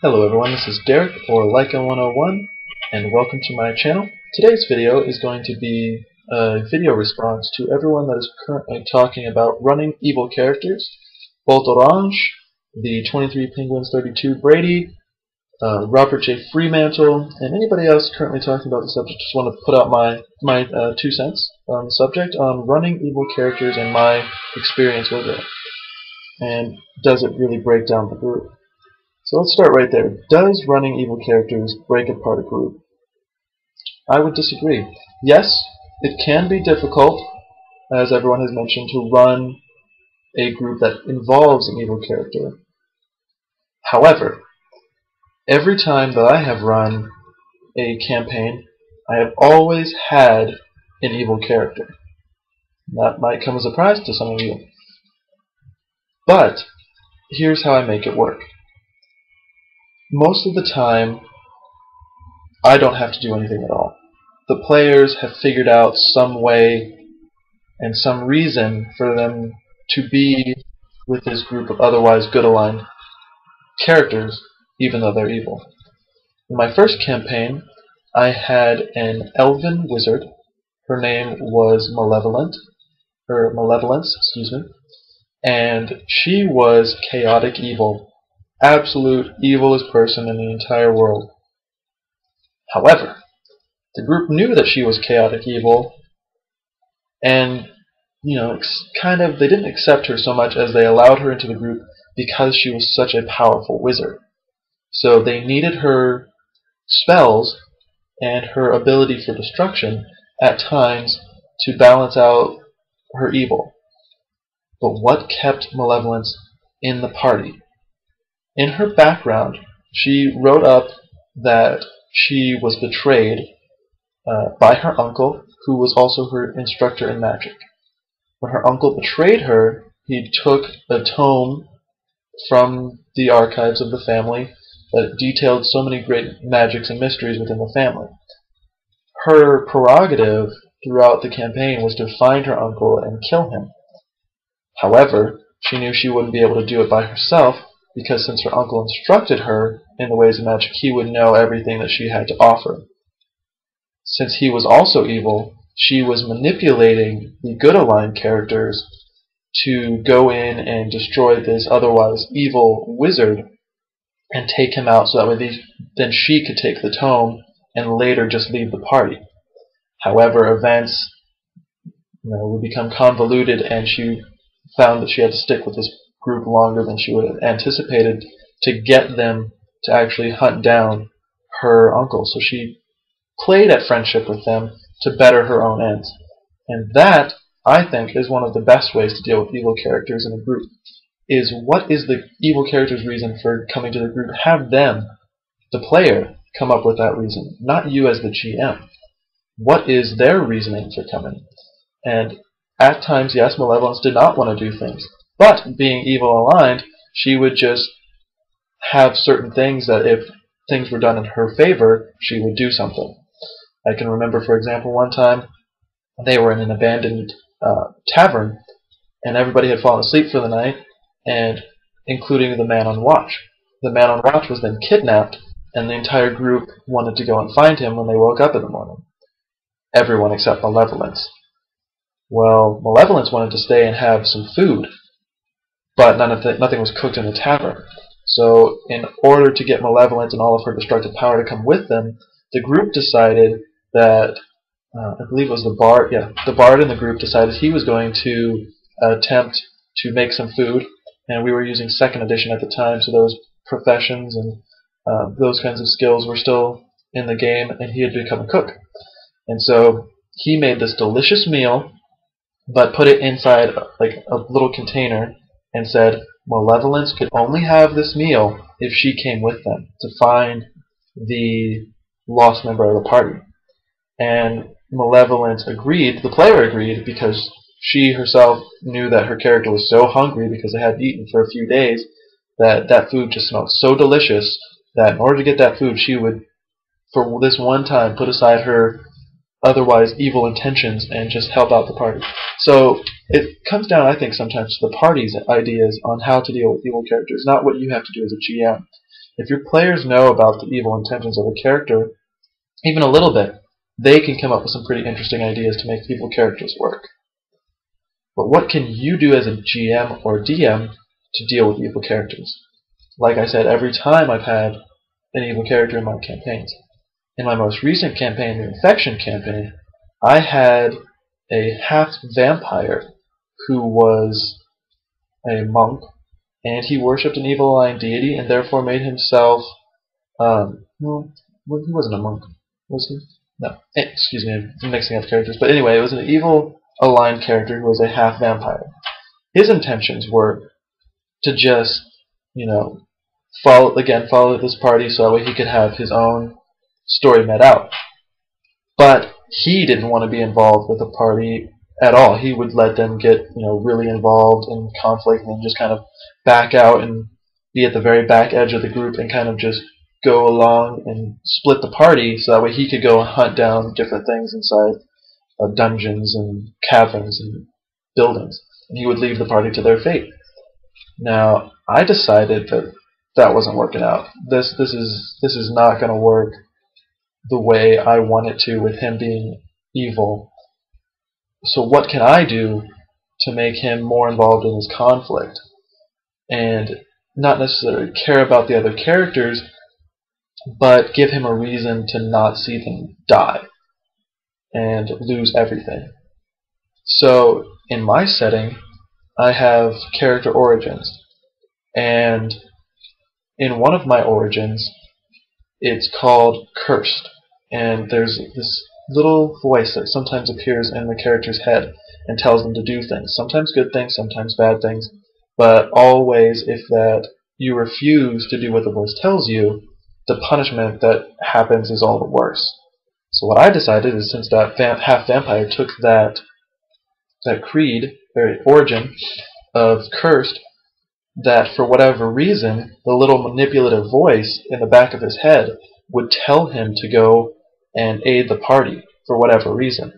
Hello everyone, this is Derek, or Leica101, and welcome to my channel. Today's video is going to be a video response to everyone that is currently talking about running evil characters. Bolt Orange, the 23 Penguins 32 Brady, Robert J. Fremantle, and anybody else currently talking about the subject. Just want to put out my 2 cents on the subject on running evil characters and my experience with it. And does it really break down the group? So let's start right there. Does running evil characters break apart a group? I would disagree. Yes, it can be difficult, as everyone has mentioned, to run a group that involves an evil character. However, every time that I have run a campaign, I have always had an evil character. That might come as a surprise to some of you. But here's how I make it work. Most of the time, I don't have to do anything at all. The players have figured out some way and some reason for them to be with this group of otherwise good aligned characters, even though they're evil. In my first campaign, I had an elven wizard. Her name was Malevolence, excuse me, and she was chaotic evil. Absolute evilest person in the entire world. However, the group knew that she was chaotic evil, and they didn't accept her so much as they allowed her into the group because she was such a powerful wizard. So they needed her spells and her ability for destruction at times to balance out her evil. But what kept Malevolence in the party? In her background, she wrote up that she was betrayed by her uncle, who was also her instructor in magic. When her uncle betrayed her, he took a tome from the archives of the family that detailed so many great magics and mysteries within the family. Her prerogative throughout the campaign was to find her uncle and kill him. However, she knew she wouldn't be able to do it by herself, because since her uncle instructed her in the ways of magic, he would know everything that she had to offer. Since he was also evil, she was manipulating the good aligned characters to go in and destroy this otherwise evil wizard and take him out, so that way then she could take the tome and later just leave the party. However, events would become convoluted, and she found that she had to stick with this group longer than she would have anticipated to get them to actually hunt down her uncle. So she played at friendship with them to better her own ends. And that, I think, is one of the best ways to deal with evil characters in a group. Is what is the evil character's reason for coming to the group? Have them, the player, come up with that reason, not you as the GM. What is their reasoning for coming? And at times, yes, Malevolence did not want to do things. But being evil aligned, she would just have certain things that if things were done in her favor, she would do something. I can remember, for example, one time they were in an abandoned tavern, and everybody had fallen asleep for the night, and including the man on watch. The man on watch was then kidnapped, and the entire group wanted to go and find him when they woke up in the morning. Everyone except Malevolence. Well, Malevolence wanted to stay and have some food, but nothing was cooked in the tavern. So in order to get Malevolence and all of her destructive power to come with them, the group decided that, I believe it was the bard in the group decided he was going to attempt to make some food, and we were using 2nd edition at the time, so those professions and those kinds of skills were still in the game, and he had become a cook. And so he made this delicious meal, but put it inside like a little container, and said Malevolence could only have this meal if she came with them to find the lost member of the party. And Malevolence agreed, the player agreed, because she herself knew that her character was so hungry because they hadn't eaten for a few days that that food just smelled so delicious that in order to get that food, she would, for this one time, put aside her otherwise evil intentions and just help out the party. So it comes down, I think, sometimes to the party's ideas on how to deal with evil characters, not what you have to do as a GM. if your players know about the evil intentions of a character, even a little bit, they can come up with some pretty interesting ideas to make evil characters work. But what can you do as a GM or DM to deal with evil characters? Like I said, every time I've had an evil character in my campaigns. In my most recent campaign, the Infection campaign, I had a half-vampire who was a monk, and he worshipped an evil aligned deity and therefore made himself, well, he wasn't a monk, was he? No, excuse me, I'm mixing up characters. But anyway, it was an evil aligned character who was a half-vampire. His intentions were to just, follow this party so that way he could have his own story met out. But he didn't want to be involved with the party at all. He would let them get, really involved in conflict and then just kind of back out and be at the very back edge of the group and kind of just go along and split the party so that way he could go hunt down different things inside dungeons and caverns and buildings. And he would leave the party to their fate. Now, I decided that wasn't working out. This is not going to work the way I want it to with him being evil. So what can I do to make him more involved in his conflict and not necessarily care about the other characters, but give him a reason to not see them die and lose everything? So in my setting, I have character origins, and in one of my origins, it's called Cursed, and there's this little voice that sometimes appears in the character's head and tells them to do things. Sometimes good things, sometimes bad things, but always if that you refuse to do what the voice tells you, the punishment that happens is all the worse. So what I decided is, since that half-vampire took that creed, or origin of Cursed, that for whatever reason, the little manipulative voice in the back of his head would tell him to go and aid the party for whatever reason.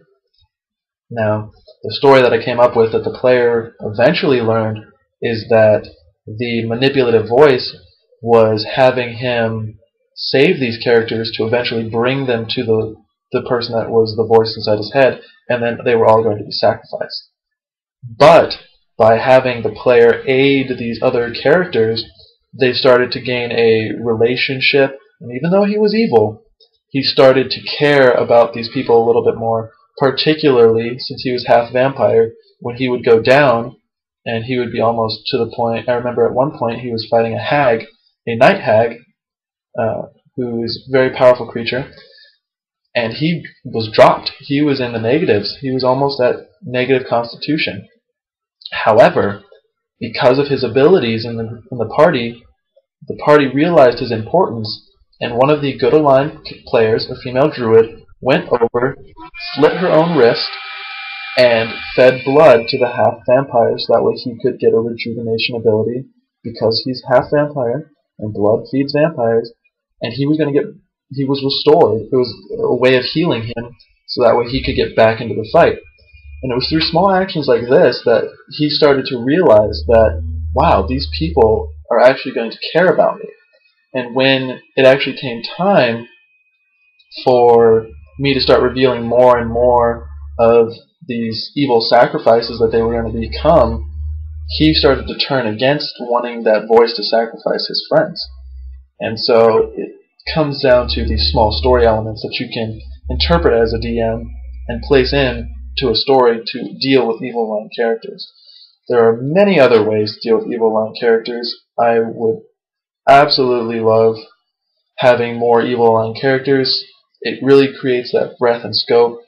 Now, the story that I came up with that the player eventually learned is that the manipulative voice was having him save these characters to eventually bring them to the person that was the voice inside his head, and then they were all going to be sacrificed. But by having the player aid these other characters, they started to gain a relationship, and even though he was evil, he started to care about these people a little bit more, particularly since he was half vampire. When he would go down, and he would be almost to the point, I remember at one point he was fighting a hag, a night hag, who is a very powerful creature, and he was dropped. He was in the negatives. He was almost at negative constitution. However, because of his abilities in the party realized his importance, and one of the good aligned players, a female druid, went over, slit her own wrist, and fed blood to the half vampire so that way he could get a rejuvenation ability, because he's half vampire and blood feeds vampires, and he was restored. It was a way of healing him so that way he could get back into the fight. And it was through small actions like this that he started to realize that, wow, these people are actually going to care about me. And when it actually came time for me to start revealing more and more of these evil sacrifices that they were going to become, he started to turn against wanting that voice to sacrifice his friends. And so it comes down to these small story elements that you can interpret as a DM and place in to a story to deal with evil aligned characters. There are many other ways to deal with evil aligned characters. I would absolutely love having more evil aligned characters. It really creates that breadth and scope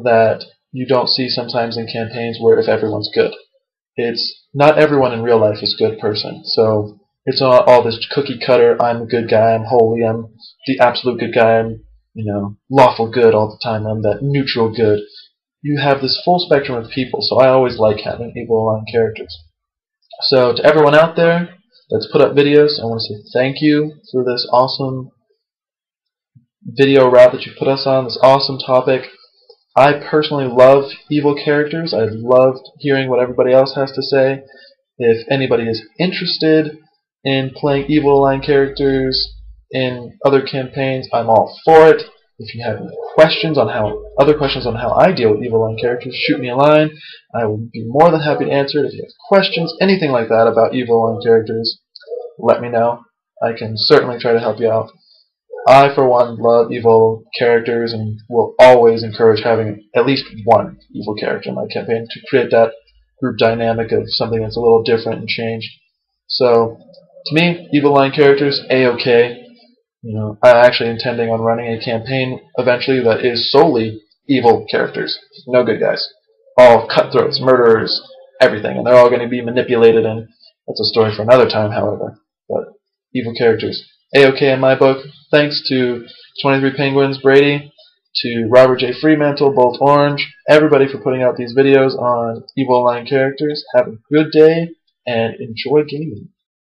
that you don't see sometimes in campaigns where if everyone's good. It's not everyone in real life is a good person. So it's not all this cookie cutter, I'm a good guy, I'm holy, I'm the absolute good guy, I'm lawful good all the time, I'm that neutral good. You have this full spectrum of people, so I always like having evil aligned characters. So to everyone out there that's put up videos, I want to say thank you for this awesome video route that you put us on, this awesome topic. I personally love evil characters. I've loved hearing what everybody else has to say. If anybody is interested in playing evil line characters in other campaigns, I'm all for it. If you have any other questions on how I deal with evil line characters, shoot me a line. I will be more than happy to answer it. If you have questions, anything like that about evil line characters, let me know. I can certainly try to help you out. I, for one, love evil characters and will always encourage having at least one evil character in my campaign to create that group dynamic of something that's a little different and changed. So, to me, evil line characters, A-OK. I'm actually intending on running a campaign eventually that is solely evil characters. No good guys. All cutthroats, murderers, everything. And they're all going to be manipulated, and that's a story for another time, however. But evil characters, A-OK in my book. Thanks to 23 Penguins Brady, to Robert J. Fremantle, Bolt Orange, everybody for putting out these videos on evil line characters. Have a good day, and enjoy gaming.